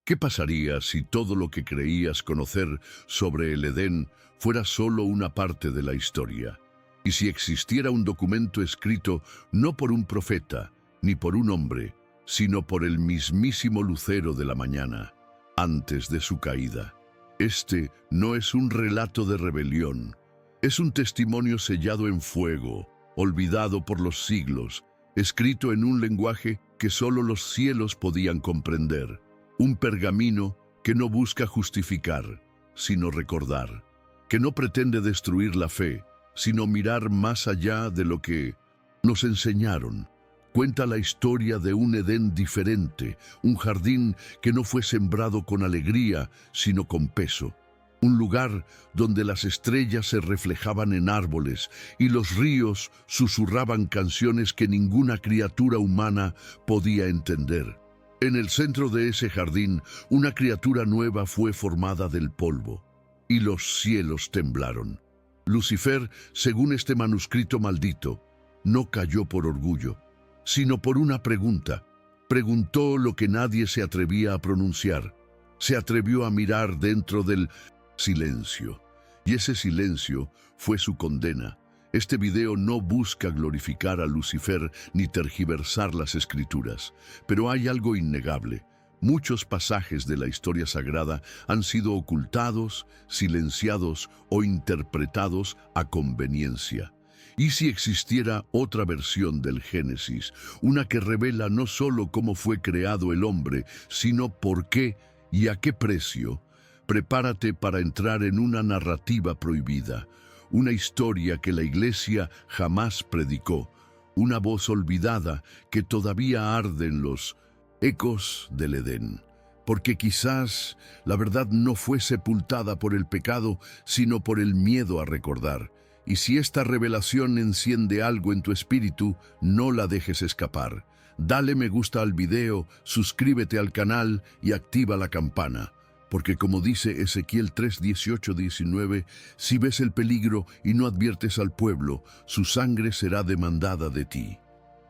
¿Qué pasaría si todo lo que creías conocer sobre el Edén fuera solo una parte de la historia? Y si existiera un documento escrito no por un profeta, ni por un hombre, sino por el mismísimo lucero de la mañana, antes de su caída. Este no es un relato de rebelión, es un testimonio sellado en fuego, olvidado por los siglos, escrito en un lenguaje que solo los cielos podían comprender. Un pergamino que no busca justificar, sino recordar, que no pretende destruir la fe, sino mirar más allá de lo que nos enseñaron. Cuenta la historia de un Edén diferente, un jardín que no fue sembrado con alegría, sino con peso. Un lugar donde las estrellas se reflejaban en árboles y los ríos susurraban canciones que ninguna criatura humana podía entender. En el centro de ese jardín, una criatura nueva fue formada del polvo, y los cielos temblaron. Lucifer, según este manuscrito maldito, no cayó por orgullo, sino por una pregunta. Preguntó lo que nadie se atrevía a pronunciar. Se atrevió a mirar dentro del silencio, y ese silencio fue su condena. Este video no busca glorificar a Lucifer ni tergiversar las escrituras, pero hay algo innegable. Muchos pasajes de la historia sagrada han sido ocultados, silenciados o interpretados a conveniencia. ¿Y si existiera otra versión del Génesis, una que revela no solo cómo fue creado el hombre, sino por qué y a qué precio? Prepárate para entrar en una narrativa prohibida, una historia que la Iglesia jamás predicó, una voz olvidada que todavía arde en los ecos del Edén. Porque quizás la verdad no fue sepultada por el pecado, sino por el miedo a recordar. Y si esta revelación enciende algo en tu espíritu, no la dejes escapar. Dale me gusta al video, suscríbete al canal y activa la campana. Porque como dice Ezequiel 3:18-19, si ves el peligro y no adviertes al pueblo, su sangre será demandada de ti.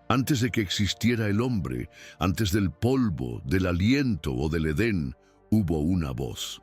Antes de que existiera el hombre, antes del polvo, del aliento o del Edén, hubo una voz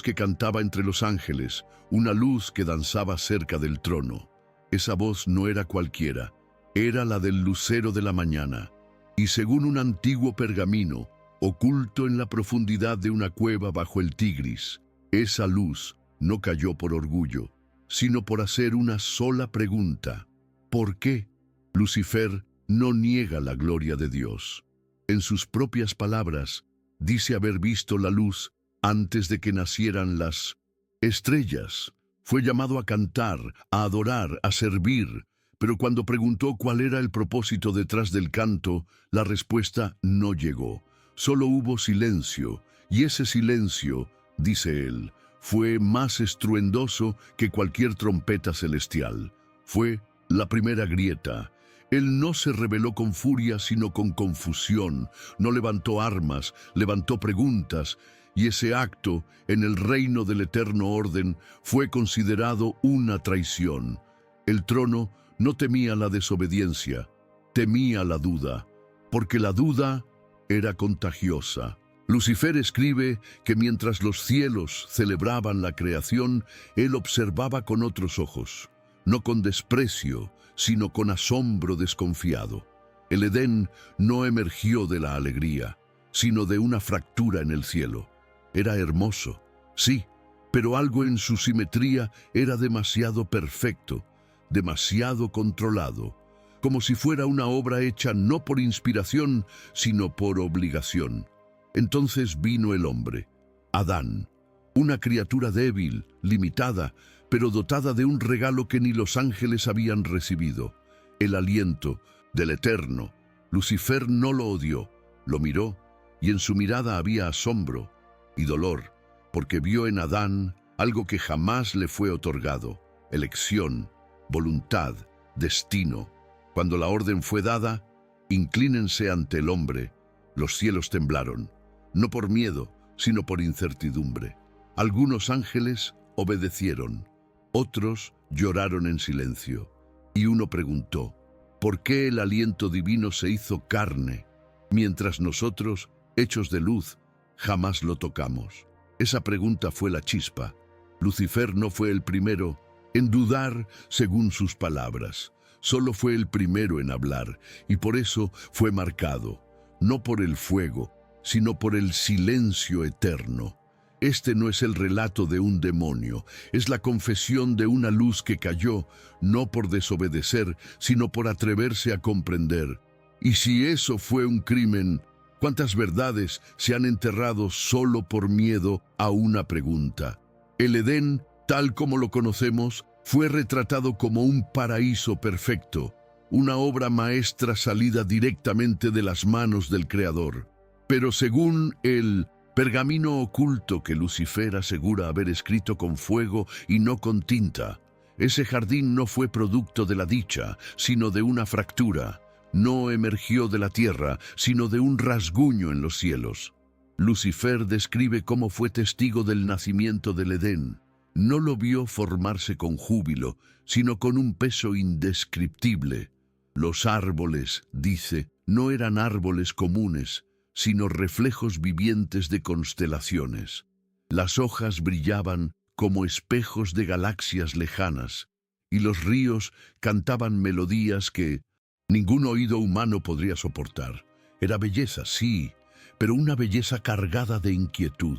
que cantaba entre los ángeles, una luz que danzaba cerca del trono. Esa voz no era cualquiera, era la del lucero de la mañana, y según un antiguo pergamino, oculto en la profundidad de una cueva bajo el Tigris, esa luz no cayó por orgullo, sino por hacer una sola pregunta. ¿Por qué? Lucifer no niega la gloria de Dios. En sus propias palabras, dice haber visto la luz antes de que nacieran las estrellas. Fue llamado a cantar, a adorar, a servir, pero cuando preguntó cuál era el propósito detrás del canto, la respuesta no llegó. Solo hubo silencio, y ese silencio, dice él, fue más estruendoso que cualquier trompeta celestial. Fue la primera grieta. Él no se rebeló con furia, sino con confusión. No levantó armas, levantó preguntas, y ese acto, en el reino del eterno orden, fue considerado una traición. El trono no temía la desobediencia, temía la duda, porque la duda era contagiosa. Lucifer escribe que mientras los cielos celebraban la creación, él observaba con otros ojos, no con desprecio, sino con asombro desconfiado. El Edén no emergió de la alegría, sino de una fractura en el cielo. Era hermoso, sí, pero algo en su simetría era demasiado perfecto, demasiado controlado, como si fuera una obra hecha no por inspiración, sino por obligación. Entonces vino el hombre, Adán, una criatura débil, limitada, pero dotada de un regalo que ni los ángeles habían recibido, el aliento del Eterno. Lucifer no lo odió, lo miró, y en su mirada había asombro y dolor, porque vio en Adán algo que jamás le fue otorgado: elección, voluntad, destino. Cuando la orden fue dada, inclínense ante el hombre, los cielos temblaron, no por miedo, sino por incertidumbre. Algunos ángeles obedecieron, otros lloraron en silencio, y uno preguntó: ¿por qué el aliento divino se hizo carne, mientras nosotros, hechos de luz, jamás lo tocamos. Esa pregunta fue la chispa. Lucifer no fue el primero en dudar según sus palabras. Solo fue el primero en hablar, y por eso fue marcado, no por el fuego, sino por el silencio eterno. Este no es el relato de un demonio, es la confesión de una luz que cayó, no por desobedecer, sino por atreverse a comprender. Y si eso fue un crimen, ¿cuántas verdades se han enterrado solo por miedo a una pregunta? El Edén, tal como lo conocemos, fue retratado como un paraíso perfecto, una obra maestra salida directamente de las manos del Creador. Pero según el pergamino oculto que Lucifer asegura haber escrito con fuego y no con tinta, ese jardín no fue producto de la dicha, sino de una fractura. No emergió de la tierra, sino de un rasguño en los cielos. Lucifer describe cómo fue testigo del nacimiento del Edén. No lo vio formarse con júbilo, sino con un peso indescriptible. Los árboles, dice, no eran árboles comunes, sino reflejos vivientes de constelaciones. Las hojas brillaban como espejos de galaxias lejanas, y los ríos cantaban melodías que ningún oído humano podría soportar. Era belleza, sí, pero una belleza cargada de inquietud,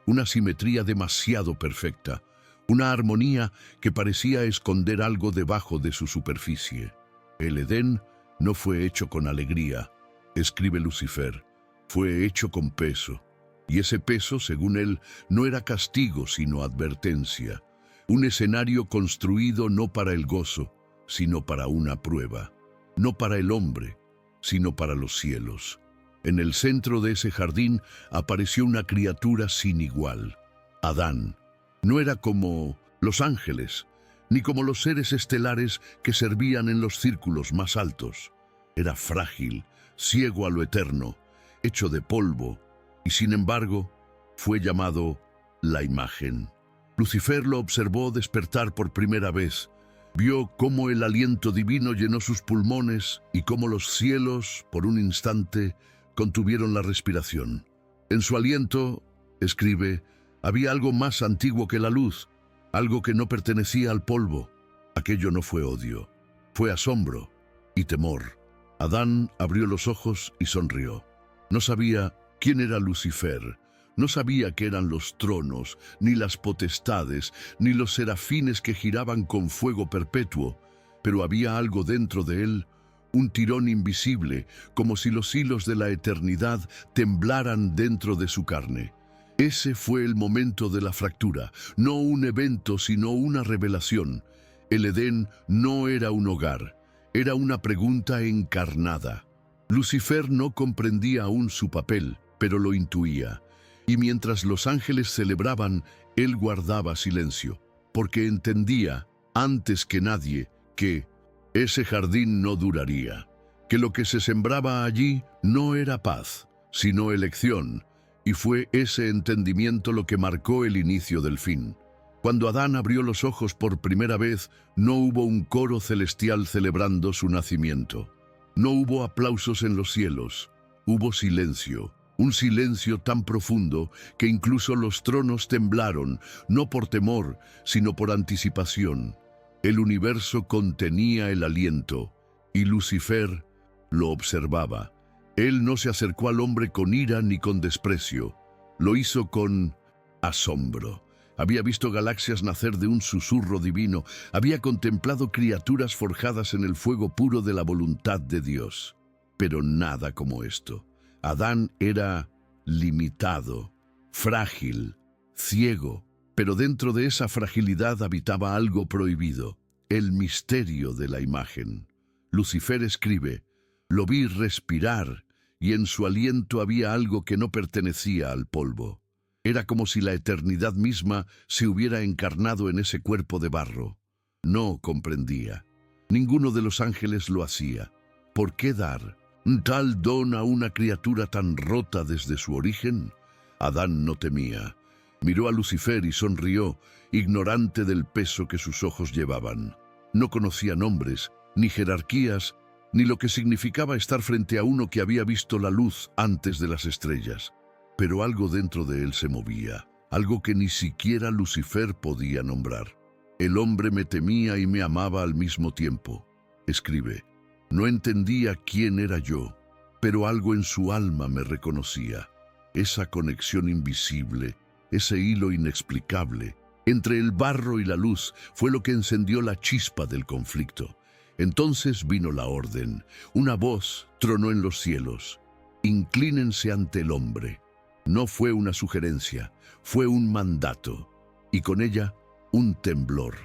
una simetría demasiado perfecta, una armonía que parecía esconder algo debajo de su superficie. El Edén no fue hecho con alegría, escribe Lucifer, fue hecho con peso. Y ese peso, según él, no era castigo, sino advertencia. Un escenario construido no para el gozo, sino para una prueba. No para el hombre, sino para los cielos. En el centro de ese jardín apareció una criatura sin igual, Adán. No era como los ángeles, ni como los seres estelares que servían en los círculos más altos. Era frágil, ciego a lo eterno, hecho de polvo, y sin embargo fue llamado la imagen. Lucifer lo observó despertar por primera vez. Vio cómo el aliento divino llenó sus pulmones y cómo los cielos, por un instante, contuvieron la respiración. En su aliento, escribe, había algo más antiguo que la luz, algo que no pertenecía al polvo. Aquello no fue odio, fue asombro y temor. Adán abrió los ojos y sonrió. No sabía quién era Lucifer, no sabía qué eran los tronos, ni las potestades, ni los serafines que giraban con fuego perpetuo, pero había algo dentro de él, un tirón invisible, como si los hilos de la eternidad temblaran dentro de su carne. Ese fue el momento de la fractura, no un evento, sino una revelación. El Edén no era un hogar, era una pregunta encarnada. Lucifer no comprendía aún su papel, pero lo intuía. Y mientras los ángeles celebraban, él guardaba silencio, porque entendía, antes que nadie, que ese jardín no duraría, que lo que se sembraba allí no era paz, sino elección, y fue ese entendimiento lo que marcó el inicio del fin. Cuando Adán abrió los ojos por primera vez, no hubo un coro celestial celebrando su nacimiento. No hubo aplausos en los cielos, hubo silencio. Un silencio tan profundo que incluso los tronos temblaron, no por temor, sino por anticipación. El universo contenía el aliento, y Lucifer lo observaba. Él no se acercó al hombre con ira ni con desprecio, lo hizo con asombro. Había visto galaxias nacer de un susurro divino, había contemplado criaturas forjadas en el fuego puro de la voluntad de Dios. Pero nada como esto. Adán era limitado, frágil, ciego, pero dentro de esa fragilidad habitaba algo prohibido, el misterio de la imagen. Lucifer escribe, lo vi respirar y en su aliento había algo que no pertenecía al polvo. Era como si la eternidad misma se hubiera encarnado en ese cuerpo de barro. No comprendía. Ninguno de los ángeles lo hacía. ¿Por qué dar tal don a una criatura tan rota desde su origen? Adán no temía. Miró a Lucifer y sonrió, ignorante del peso que sus ojos llevaban. No conocía nombres, ni jerarquías, ni lo que significaba estar frente a uno que había visto la luz antes de las estrellas. pero algo dentro de él se movía, algo que ni siquiera Lucifer podía nombrar. El hombre me temía y me amaba al mismo tiempo, escribe. No entendía quién era yo, pero algo en su alma me reconocía. Esa conexión invisible, ese hilo inexplicable, entre el barro y la luz, fue lo que encendió la chispa del conflicto. Entonces vino la orden. Una voz tronó en los cielos. Inclínense ante el hombre. No fue una sugerencia, fue un mandato. Y con ella, un temblor.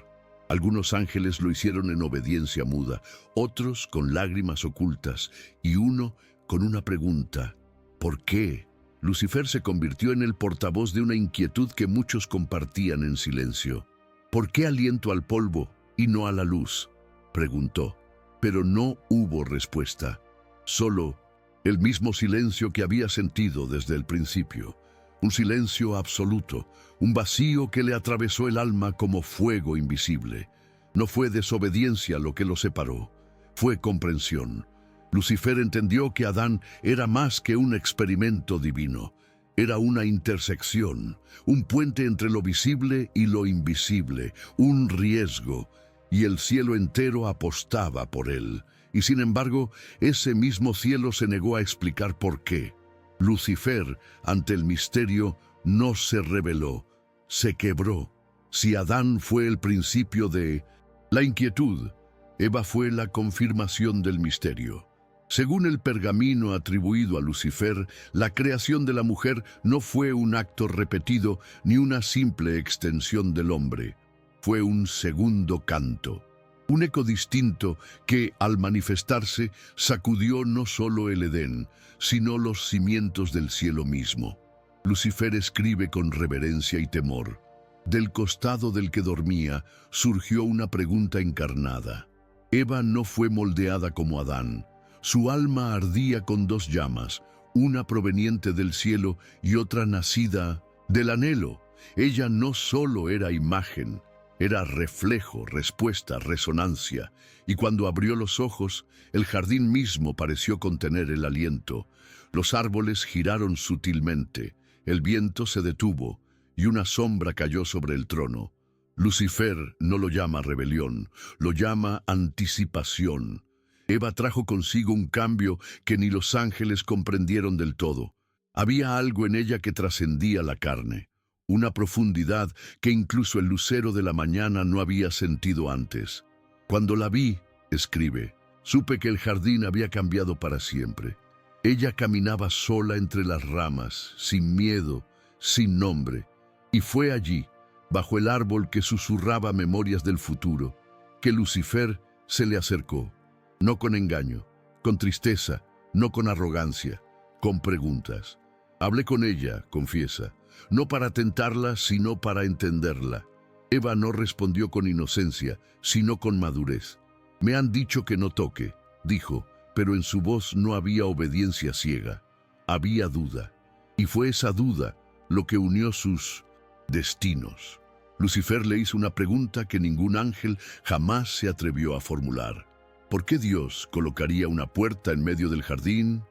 Algunos ángeles lo hicieron en obediencia muda, otros con lágrimas ocultas, y uno con una pregunta. ¿Por qué? Lucifer se convirtió en el portavoz de una inquietud que muchos compartían en silencio. ¿Por qué aliento al polvo y no a la luz?, preguntó. Pero no hubo respuesta, solo el mismo silencio que había sentido desde el principio. Un silencio absoluto, un vacío que le atravesó el alma como fuego invisible. No fue desobediencia lo que lo separó, fue comprensión. Lucifer entendió que Adán era más que un experimento divino. Era una intersección, un puente entre lo visible y lo invisible, un riesgo, y el cielo entero apostaba por él. Y sin embargo, ese mismo cielo se negó a explicar por qué. Lucifer, ante el misterio, no se rebeló, se quebró. Si Adán fue el principio de la inquietud, Eva fue la confirmación del misterio. Según el pergamino atribuido a Lucifer, la creación de la mujer no fue un acto repetido ni una simple extensión del hombre. Fue un segundo canto, un eco distinto que, al manifestarse, sacudió no solo el Edén, sino los cimientos del cielo mismo. Lucifer escribe con reverencia y temor. Del costado del que dormía surgió una pregunta encarnada. Eva no fue moldeada como Adán. Su alma ardía con dos llamas, una proveniente del cielo y otra nacida del anhelo. Ella no solo era imagen, era reflejo, respuesta, resonancia, y cuando abrió los ojos, el jardín mismo pareció contener el aliento. Los árboles giraron sutilmente, el viento se detuvo, y una sombra cayó sobre el trono. Lucifer no lo llama rebelión, lo llama anticipación. Eva trajo consigo un cambio que ni los ángeles comprendieron del todo. Había algo en ella que trascendía la carne, una profundidad que incluso el lucero de la mañana no había sentido antes. Cuando la vi, escribe, supe que el jardín había cambiado para siempre. Ella caminaba sola entre las ramas, sin miedo, sin nombre, y fue allí, bajo el árbol que susurraba memorias del futuro, que Lucifer se le acercó. No con engaño, con tristeza, no con arrogancia, con preguntas. Hablé con ella, confiesa, no para tentarla, sino para entenderla. Eva no respondió con inocencia, sino con madurez. Me han dicho que no toque, dijo, pero en su voz no había obediencia ciega. Había duda, y fue esa duda lo que unió sus destinos. Lucifer le hizo una pregunta que ningún ángel jamás se atrevió a formular. ¿Por qué Dios colocaría una puerta en medio del jardín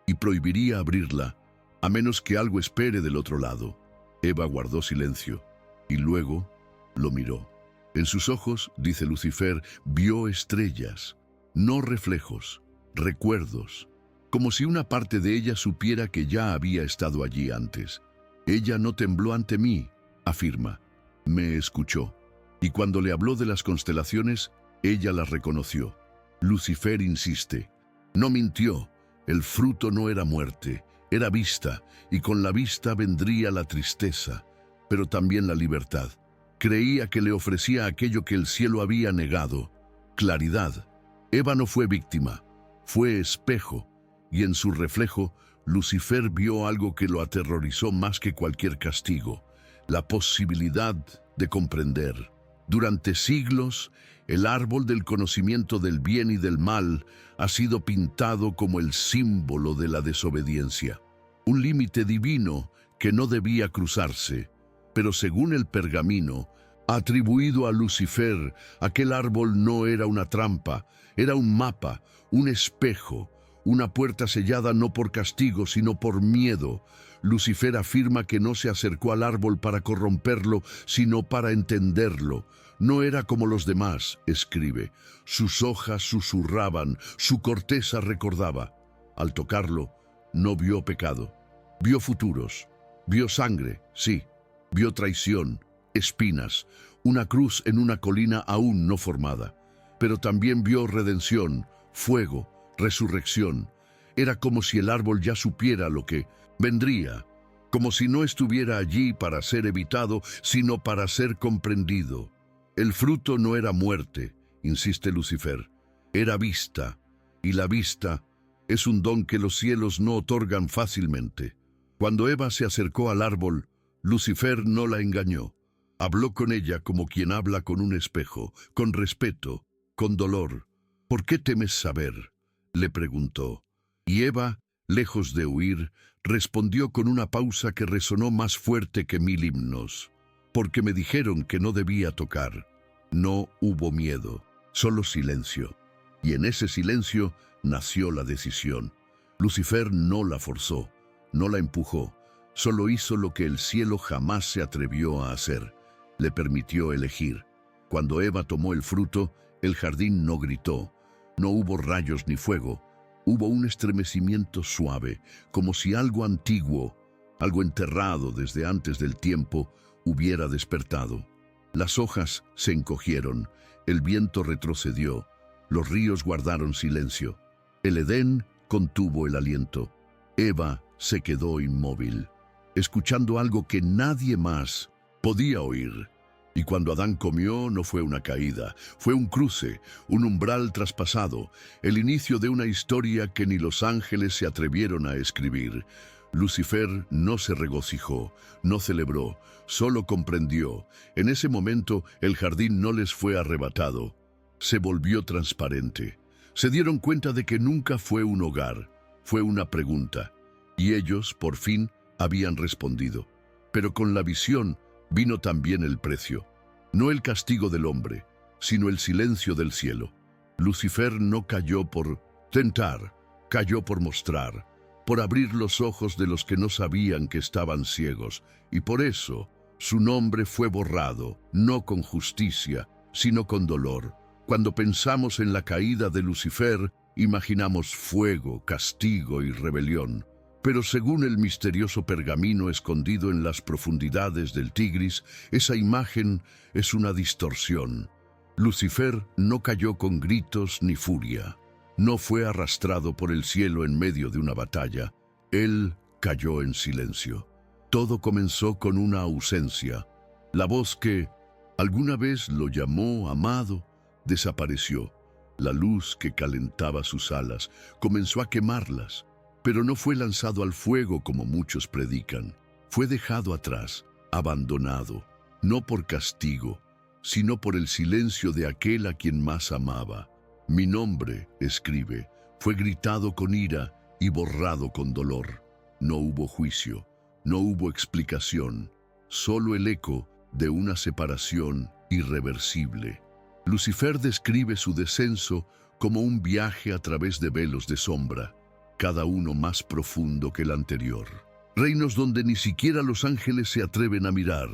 y prohibiría abrirla, a menos que algo espere del otro lado? Eva guardó silencio y luego lo miró. En sus ojos, dice Lucifer, vio estrellas, no reflejos, recuerdos, como si una parte de ella supiera que ya había estado allí antes. Ella no tembló ante mí, afirma. Me escuchó, y cuando le habló de las constelaciones, ella las reconoció. Lucifer insiste. No mintió, el fruto no era muerte, era vista, y con la vista vendría la tristeza, pero también la libertad. Creía que le ofrecía aquello que el cielo había negado, claridad. Eva no fue víctima, fue espejo, y en su reflejo, Lucifer vio algo que lo aterrorizó más que cualquier castigo, la posibilidad de comprender. Durante siglos, el árbol del conocimiento del bien y del mal ha sido pintado como el símbolo de la desobediencia, un límite divino que no debía cruzarse. Pero según el pergamino, atribuido a Lucifer, aquel árbol no era una trampa, era un mapa, un espejo, una puerta sellada no por castigo, sino por miedo. Lucifer afirma que no se acercó al árbol para corromperlo, sino para entenderlo. No era como los demás, escribe. Sus hojas susurraban, su corteza recordaba. Al tocarlo, no vio pecado. Vio futuros. Vio sangre, sí. Vio traición, espinas, una cruz en una colina aún no formada. Pero también vio redención, fuego, resurrección. Era como si el árbol ya supiera lo que vendría, como si no estuviera allí para ser evitado, sino para ser comprendido. El fruto no era muerte, insiste Lucifer, era vista, y la vista es un don que los cielos no otorgan fácilmente. Cuando Eva se acercó al árbol, Lucifer no la engañó. Habló con ella como quien habla con un espejo, con respeto, con dolor. ¿Por qué temes saber?, le preguntó. Y Eva, lejos de huir, respondió con una pausa que resonó más fuerte que 1000 himnos. Porque me dijeron que no debía tocar. No hubo miedo, solo silencio. Y en ese silencio nació la decisión. Lucifer no la forzó, no la empujó, solo hizo lo que el cielo jamás se atrevió a hacer. Le permitió elegir. Cuando Eva tomó el fruto, el jardín no gritó. No hubo rayos ni fuego. Hubo un estremecimiento suave, como si algo antiguo, algo enterrado desde antes del tiempo, hubiera despertado. Las hojas se encogieron, el viento retrocedió, los ríos guardaron silencio. El Edén contuvo el aliento. Eva se quedó inmóvil, escuchando algo que nadie más podía oír. Y cuando Adán comió, no fue una caída, fue un cruce, un umbral traspasado, el inicio de una historia que ni los ángeles se atrevieron a escribir. Lucifer no se regocijó, no celebró, solo comprendió. En ese momento el jardín no les fue arrebatado, se volvió transparente. Se dieron cuenta de que nunca fue un hogar, fue una pregunta. Y ellos, por fin, habían respondido. Pero con la visión vino también el precio. No el castigo del hombre, sino el silencio del cielo. Lucifer no cayó por tentar, cayó por mostrar, por abrir los ojos de los que no sabían que estaban ciegos. Y por eso su nombre fue borrado, no con justicia, sino con dolor. Cuando pensamos en la caída de Lucifer, imaginamos fuego, castigo y rebelión. Pero según el misterioso pergamino escondido en las profundidades del Tigris, esa imagen es una distorsión. Lucifer no cayó con gritos ni furia. No fue arrastrado por el cielo en medio de una batalla. Él cayó en silencio. Todo comenzó con una ausencia. La voz que alguna vez lo llamó amado desapareció. La luz que calentaba sus alas comenzó a quemarlas. Pero no fue lanzado al fuego como muchos predican. Fue dejado atrás, abandonado, no por castigo, sino por el silencio de aquel a quien más amaba. Mi nombre, escribe, fue gritado con ira y borrado con dolor. No hubo juicio, no hubo explicación, solo el eco de una separación irreversible. Lucifer describe su descenso como un viaje a través de velos de sombra, cada uno más profundo que el anterior. Reinos donde ni siquiera los ángeles se atreven a mirar,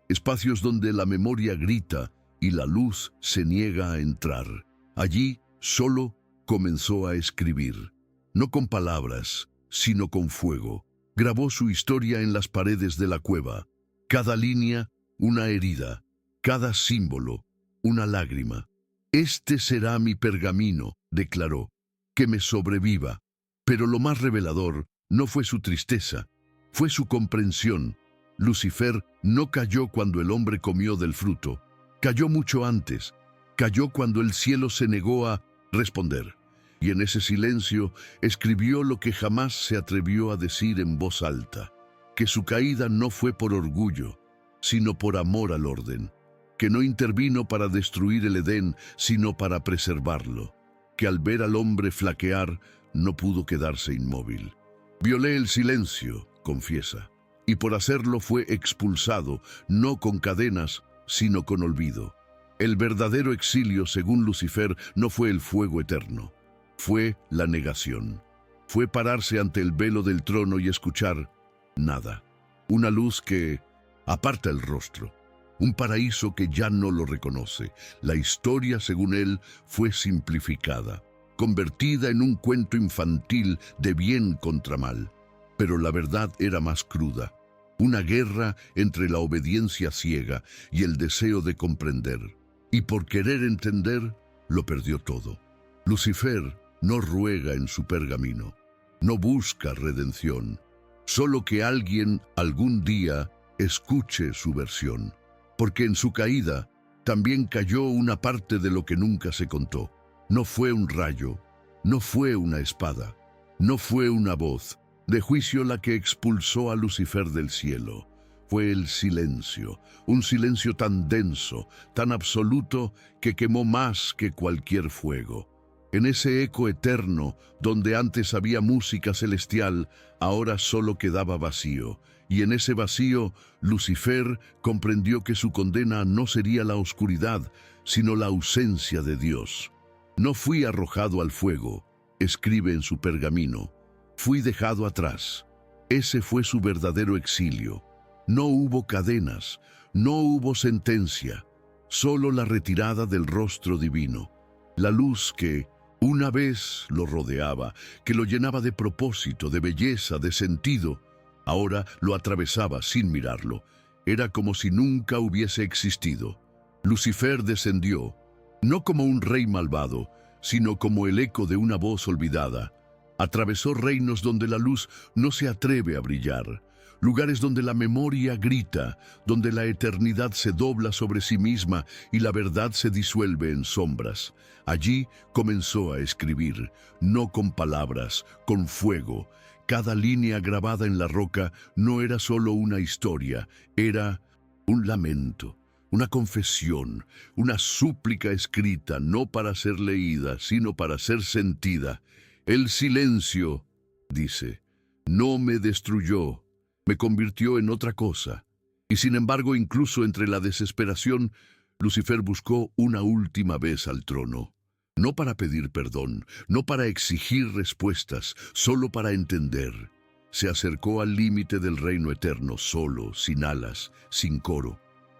espacios donde la memoria grita y la luz se niega a entrar. Allí solo comenzó a escribir, no con palabras, sino con fuego. Grabó su historia en las paredes de la cueva, cada línea una herida, cada símbolo una lágrima. Este será mi pergamino, declaró, que me sobreviva. Pero lo más revelador no fue su tristeza, fue su comprensión. Lucifer no cayó cuando el hombre comió del fruto, cayó mucho antes, cayó cuando el cielo se negó a responder. Y en ese silencio escribió lo que jamás se atrevió a decir en voz alta, que su caída no fue por orgullo, sino por amor al orden, que no intervino para destruir el Edén, sino para preservarlo, que al ver al hombre flaquear, no pudo quedarse inmóvil. Violé el silencio, confiesa, y por hacerlo fue expulsado, no con cadenas, sino con olvido. El verdadero exilio, según Lucifer, no fue el fuego eterno, fue la negación. Fue pararse ante el velo del trono y escuchar nada. Una luz que aparta el rostro. Un paraíso que ya no lo reconoce. La historia, según él, fue simplificada, convertida en un cuento infantil de bien contra mal. Pero la verdad era más cruda. Una guerra entre la obediencia ciega y el deseo de comprender. Y por querer entender, lo perdió todo. Lucifer no ruega en su pergamino, no busca redención, solo que alguien algún día escuche su versión, porque en su caída también cayó una parte de lo que nunca se contó. No fue un rayo, no fue una espada, no fue una voz de juicio la que expulsó a Lucifer del cielo. Fue el silencio, un silencio tan denso, tan absoluto, que quemó más que cualquier fuego. En ese eco eterno, donde antes había música celestial, ahora solo quedaba vacío. Y en ese vacío, Lucifer comprendió que su condena no sería la oscuridad, sino la ausencia de Dios. No fui arrojado al fuego, escribe en su pergamino. Fui dejado atrás. Ese fue su verdadero exilio. No hubo cadenas, no hubo sentencia, solo la retirada del rostro divino. La luz que una vez lo rodeaba, que lo llenaba de propósito, de belleza, de sentido, ahora lo atravesaba sin mirarlo. Era como si nunca hubiese existido. Lucifer descendió, no como un rey malvado, sino como el eco de una voz olvidada. Atravesó reinos donde la luz no se atreve a brillar, lugares donde la memoria grita, donde la eternidad se dobla sobre sí misma y la verdad se disuelve en sombras. Allí comenzó a escribir, no con palabras, con fuego. Cada línea grabada en la roca no era solo una historia, era un lamento, una confesión, una súplica escrita no para ser leída, sino para ser sentida. El silencio, dice, no me destruyó, me convirtió en otra cosa. Y sin embargo, incluso entre la desesperación, Lucifer buscó una última vez al trono. No para pedir perdón, no para exigir respuestas, solo para entender. Se acercó al límite del reino eterno, solo, sin alas, sin coro.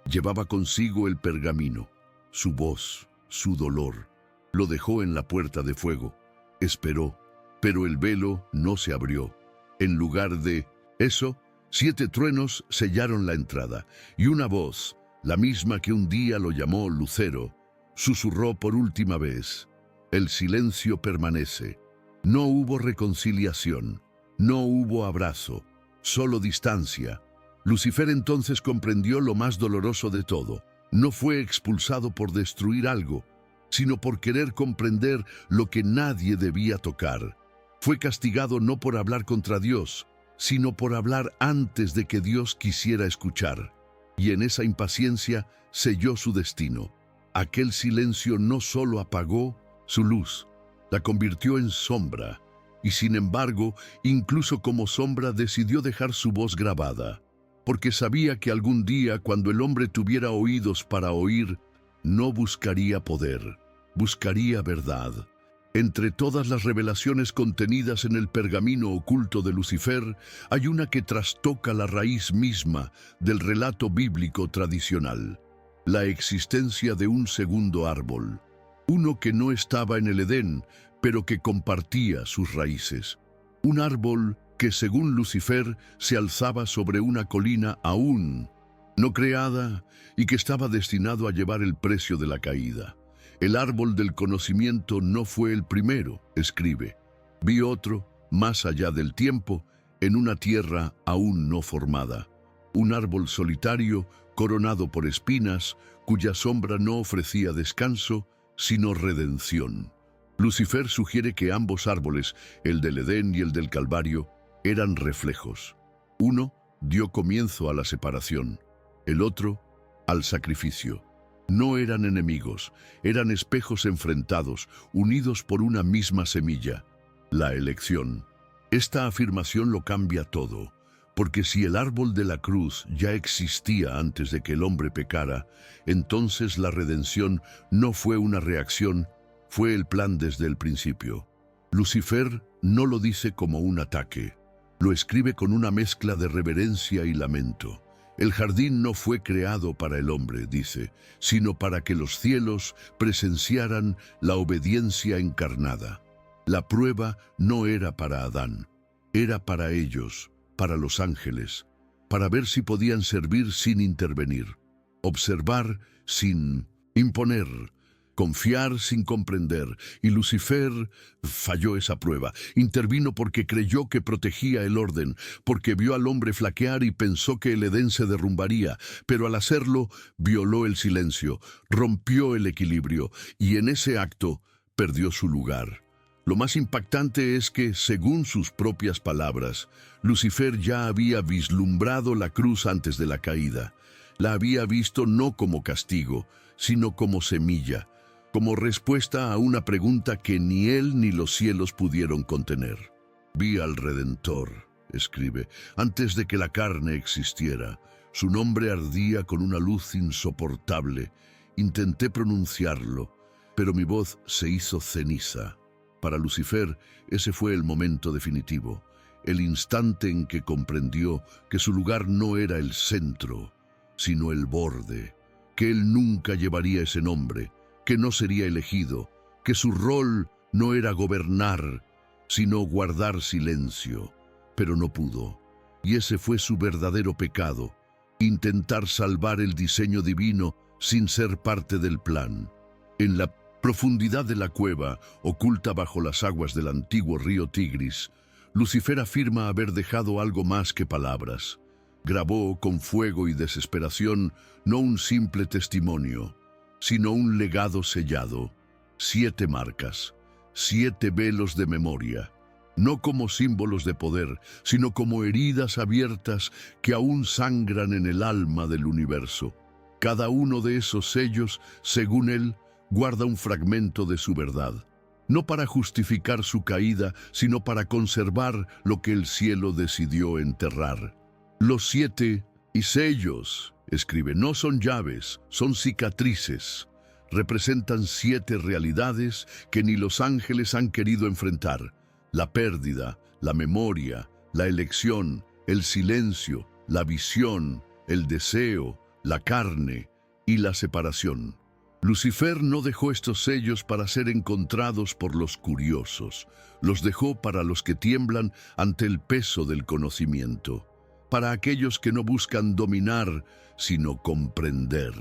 Llevaba consigo el pergamino, su voz, su dolor. Lo dejó en la puerta de fuego. Esperó, pero el velo no se abrió. En lugar de eso, 7 truenos sellaron la entrada, y una voz, la misma que un día lo llamó Lucero, susurró por última vez. El silencio permanece. No hubo reconciliación, no hubo abrazo, solo distancia. Lucifer entonces comprendió lo más doloroso de todo. No fue expulsado por destruir algo, sino por querer comprender lo que nadie debía tocar. Fue castigado no por hablar contra Dios, sino por hablar antes de que Dios quisiera escuchar. Y en esa impaciencia selló su destino. Aquel silencio no solo apagó su luz, la convirtió en sombra, y sin embargo, incluso como sombra decidió dejar su voz grabada, porque sabía que algún día, cuando el hombre tuviera oídos para oír, no buscaría poder, buscaría verdad. Entre todas las revelaciones contenidas en el pergamino oculto de Lucifer, hay una que trastoca la raíz misma del relato bíblico tradicional: la existencia de un segundo árbol, uno que no estaba en el Edén, pero que compartía sus raíces. Un árbol que, según Lucifer, se alzaba sobre una colina aún no creada y que estaba destinado a llevar el precio de la caída. El árbol del conocimiento no fue el primero, escribe. Vi otro, más allá del tiempo, en una tierra aún no formada. Un árbol solitario, coronado por espinas, cuya sombra no ofrecía descanso, sino redención. Lucifer sugiere que ambos árboles, el del Edén y el del Calvario, eran reflejos. Uno dio comienzo a la separación, el otro al sacrificio. No eran enemigos, eran espejos enfrentados, unidos por una misma semilla, la elección. Esta afirmación lo cambia todo, porque si el árbol de la cruz ya existía antes de que el hombre pecara, entonces la redención no fue una reacción, fue el plan desde el principio. Lucifer no lo dice como un ataque. Lo escribe con una mezcla de reverencia y lamento. El jardín no fue creado para el hombre, dice, sino para que los cielos presenciaran la obediencia encarnada. La prueba no era para Adán, era para ellos, para los ángeles, para ver si podían servir sin intervenir, observar sin imponer, confiar sin comprender. Y Lucifer falló esa prueba. Intervino porque creyó que protegía el orden, porque vio al hombre flaquear y pensó que el Edén se derrumbaría, pero al hacerlo violó el silencio, rompió el equilibrio y en ese acto perdió su lugar. Lo más impactante es que, según sus propias palabras, Lucifer ya había vislumbrado la cruz antes de la caída. La había visto no como castigo, sino como semilla, como respuesta a una pregunta que ni él ni los cielos pudieron contener. Vi al Redentor, escribe, antes de que la carne existiera. Su nombre ardía con una luz insoportable. Intenté pronunciarlo, pero mi voz se hizo ceniza. Para Lucifer, ese fue el momento definitivo, el instante en que comprendió que su lugar no era el centro, sino el borde, que él nunca llevaría ese nombre, que no sería elegido, que su rol no era gobernar, sino guardar silencio. Pero no pudo, y ese fue su verdadero pecado, intentar salvar el diseño divino sin ser parte del plan. En la profundidad de la cueva, oculta bajo las aguas del antiguo río Tigris, Lucifer afirma haber dejado algo más que palabras. Grabó con fuego y desesperación no un simple testimonio, sino un legado sellado, 7 marcas, 7 velos de memoria, no como símbolos de poder, sino como heridas abiertas que aún sangran en el alma del universo. Cada uno de esos sellos, según él, guarda un fragmento de su verdad, no para justificar su caída, sino para conservar lo que el cielo decidió enterrar. Los 7 y sellos, escribe, no son llaves, son cicatrices. Representan 7 realidades que ni los ángeles han querido enfrentar: la pérdida, la memoria, la elección, el silencio, la visión, el deseo, la carne y la separación. Lucifer no dejó estos sellos para ser encontrados por los curiosos, los dejó para los que tiemblan ante el peso del conocimiento, para aquellos que no buscan dominar, sino comprender.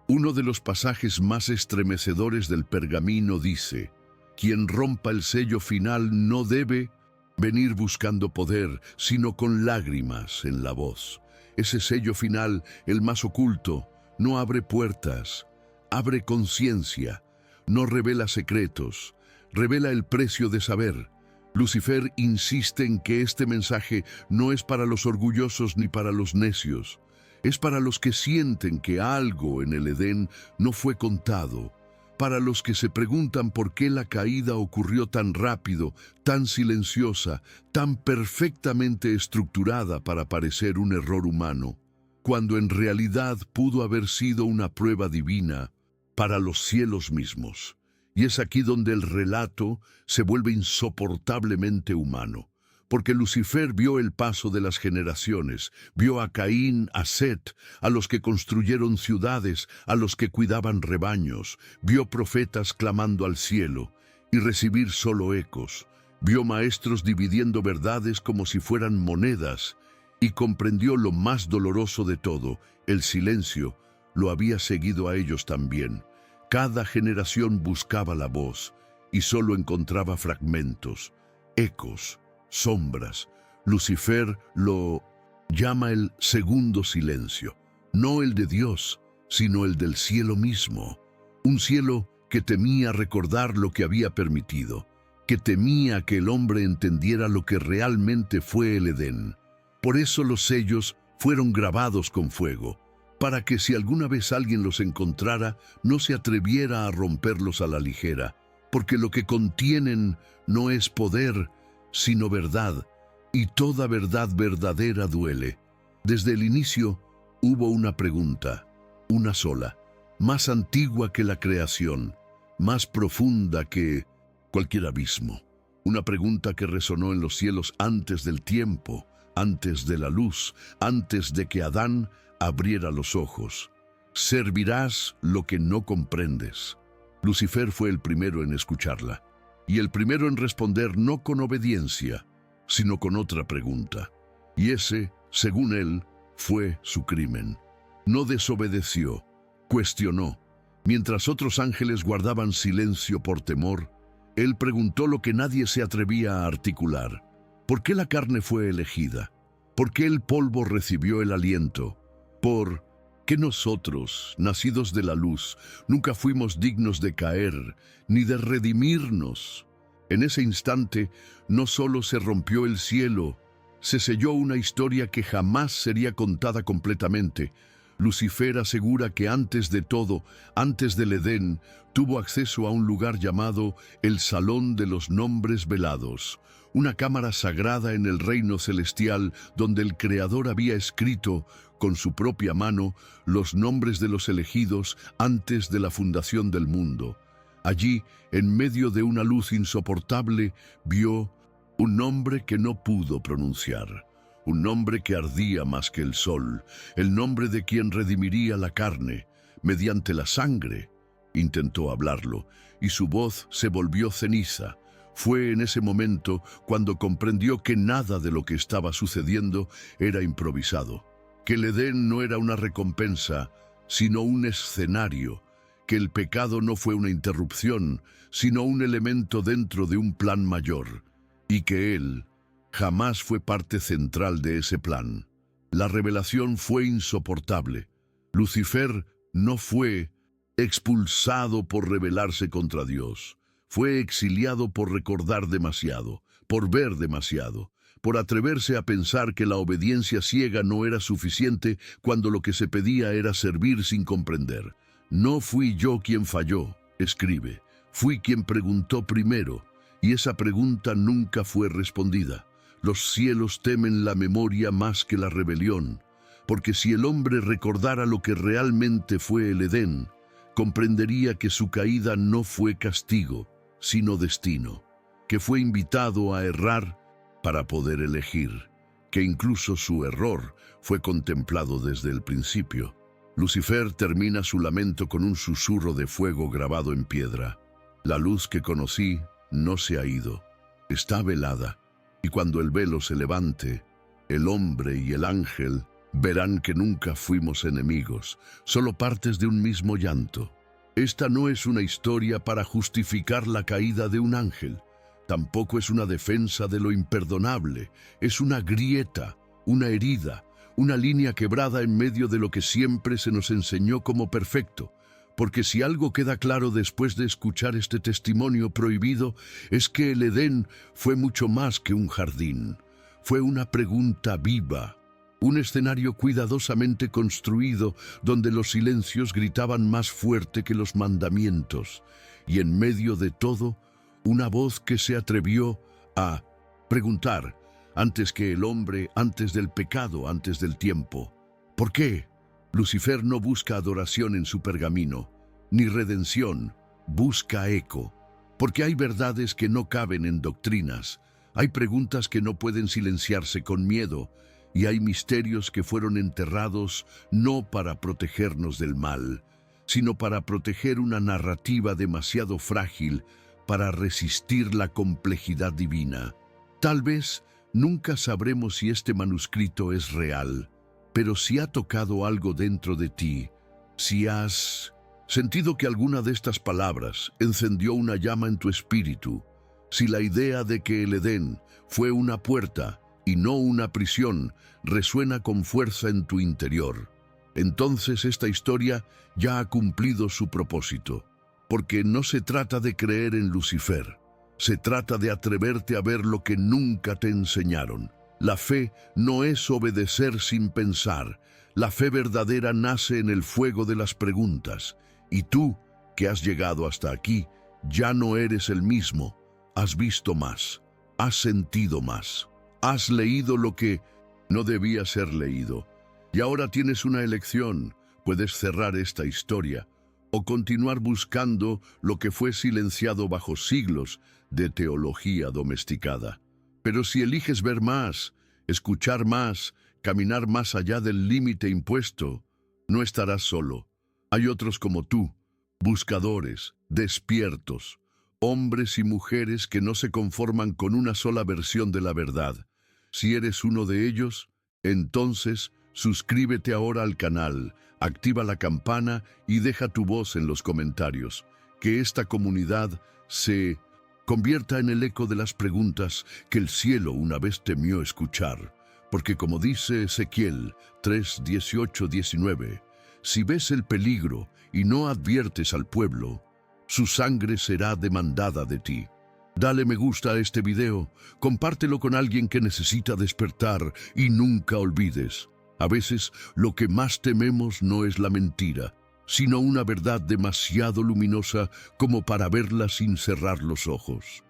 Uno de los pasajes más estremecedores del pergamino dice: quien rompa el sello final no debe venir buscando poder, sino con lágrimas en la voz. Ese sello final, el más oculto, no abre puertas, abre conciencia, no revela secretos, revela el precio de saber. Lucifer insiste en que este mensaje no es para los orgullosos ni para los necios, es para los que sienten que algo en el Edén no fue contado, para los que se preguntan por qué la caída ocurrió tan rápido, tan silenciosa, tan perfectamente estructurada para parecer un error humano, cuando en realidad pudo haber sido una prueba divina para los cielos mismos. Y es aquí donde el relato se vuelve insoportablemente humano, porque Lucifer vio el paso de las generaciones, vio a Caín, a Set, a los que construyeron ciudades, a los que cuidaban rebaños, vio profetas clamando al cielo y recibir solo ecos, vio maestros dividiendo verdades como si fueran monedas, y comprendió lo más doloroso de todo: el silencio lo había seguido a ellos también. Cada generación buscaba la voz y solo encontraba fragmentos, ecos, sombras. Lucifer lo llama el segundo silencio, no el de Dios, sino el del cielo mismo. Un cielo que temía recordar lo que había permitido, que temía que el hombre entendiera lo que realmente fue el Edén. Por eso los sellos fueron grabados con fuego, para que si alguna vez alguien los encontrara, no se atreviera a romperlos a la ligera, porque lo que contienen no es poder, sino verdad, y toda verdad verdadera duele. Desde el inicio hubo una pregunta, una sola, más antigua que la creación, más profunda que cualquier abismo. una pregunta que resonó en los cielos antes del tiempo, antes de la luz, antes de que Adán abriera los ojos. ¿Servirás lo que no comprendes? Lucifer fue el primero en escucharla, y el primero en responder no con obediencia, sino con otra pregunta. Y ese, según él, fue su crimen. No desobedeció, cuestionó. Mientras otros ángeles guardaban silencio por temor, él preguntó lo que nadie se atrevía a articular. ¿Por qué la carne fue elegida? ¿Por qué el polvo recibió el aliento? ¿Por qué nosotros, nacidos de la luz, nunca fuimos dignos de caer, ni de redimirnos? En ese instante, no solo se rompió el cielo, se selló una historia que jamás sería contada completamente. Lucifer asegura que antes de todo, antes del Edén, tuvo acceso a un lugar llamado el Salón de los Nombres Velados, una cámara sagrada en el reino celestial donde el Creador había escrito con su propia mano los nombres de los elegidos antes de la fundación del mundo. Allí, en medio de una luz insoportable, vio un nombre que no pudo pronunciar. Un nombre que ardía más que el sol, el nombre de quien redimiría la carne, mediante la sangre. Intentó hablarlo, y su voz se volvió ceniza. Fue en ese momento cuando comprendió que nada de lo que estaba sucediendo era improvisado, que el Edén no era una recompensa, sino un escenario, que el pecado no fue una interrupción, sino un elemento dentro de un plan mayor, y que él jamás fue parte central de ese plan. La revelación fue insoportable. Lucifer no fue expulsado por rebelarse contra Dios. Fue exiliado por recordar demasiado, por ver demasiado, por atreverse a pensar que la obediencia ciega no era suficiente cuando lo que se pedía era servir sin comprender. No fui yo quien falló, escribe. Fui quien preguntó primero, y esa pregunta nunca fue respondida. Los cielos temen la memoria más que la rebelión, porque si el hombre recordara lo que realmente fue el Edén, comprendería que su caída no fue castigo, sino destino, que fue invitado a errar para poder elegir, que incluso su error fue contemplado desde el principio. Lucifer termina su lamento con un susurro de fuego grabado en piedra. La luz que conocí no se ha ido, está velada. Y cuando el velo se levante, el hombre y el ángel verán que nunca fuimos enemigos, solo partes de un mismo llanto. Esta no es una historia para justificar la caída de un ángel, tampoco es una defensa de lo imperdonable, es una grieta, una herida, una línea quebrada en medio de lo que siempre se nos enseñó como perfecto. Porque si algo queda claro después de escuchar este testimonio prohibido, es que el Edén fue mucho más que un jardín. Fue una pregunta viva, un escenario cuidadosamente construido donde los silencios gritaban más fuerte que los mandamientos, y en medio de todo, una voz que se atrevió a preguntar antes que el hombre, antes del pecado, antes del tiempo. ¿Por qué? Lucifer no busca adoración en su pergamino, ni redención, busca eco. Porque hay verdades que no caben en doctrinas, hay preguntas que no pueden silenciarse con miedo, y hay misterios que fueron enterrados no para protegernos del mal, sino para proteger una narrativa demasiado frágil para resistir la complejidad divina. Tal vez nunca sabremos si este manuscrito es real, pero si ha tocado algo dentro de ti, si has sentido que alguna de estas palabras encendió una llama en tu espíritu, si la idea de que el Edén fue una puerta y no una prisión resuena con fuerza en tu interior, entonces esta historia ya ha cumplido su propósito, porque no se trata de creer en Lucifer, se trata de atreverte a ver lo que nunca te enseñaron. La fe no es obedecer sin pensar. La fe verdadera nace en el fuego de las preguntas. Y tú, que has llegado hasta aquí, ya no eres el mismo. Has visto más, has sentido más, has leído lo que no debía ser leído. Y ahora tienes una elección. Puedes cerrar esta historia o continuar buscando lo que fue silenciado bajo siglos de teología domesticada. Pero si eliges ver más, escuchar más, caminar más allá del límite impuesto, no estarás solo. Hay otros como tú, buscadores, despiertos, hombres y mujeres que no se conforman con una sola versión de la verdad. Si eres uno de ellos, entonces suscríbete ahora al canal, activa la campana y deja tu voz en los comentarios. Que esta comunidad se convierta en el eco de las preguntas que el cielo una vez temió escuchar. Porque como dice Ezequiel 3, 18, 19, si ves el peligro y no adviertes al pueblo, su sangre será demandada de ti. Dale me gusta a este video, compártelo con alguien que necesita despertar y nunca olvides. A veces lo que más tememos no es la mentira, sino una verdad demasiado luminosa como para verla sin cerrar los ojos.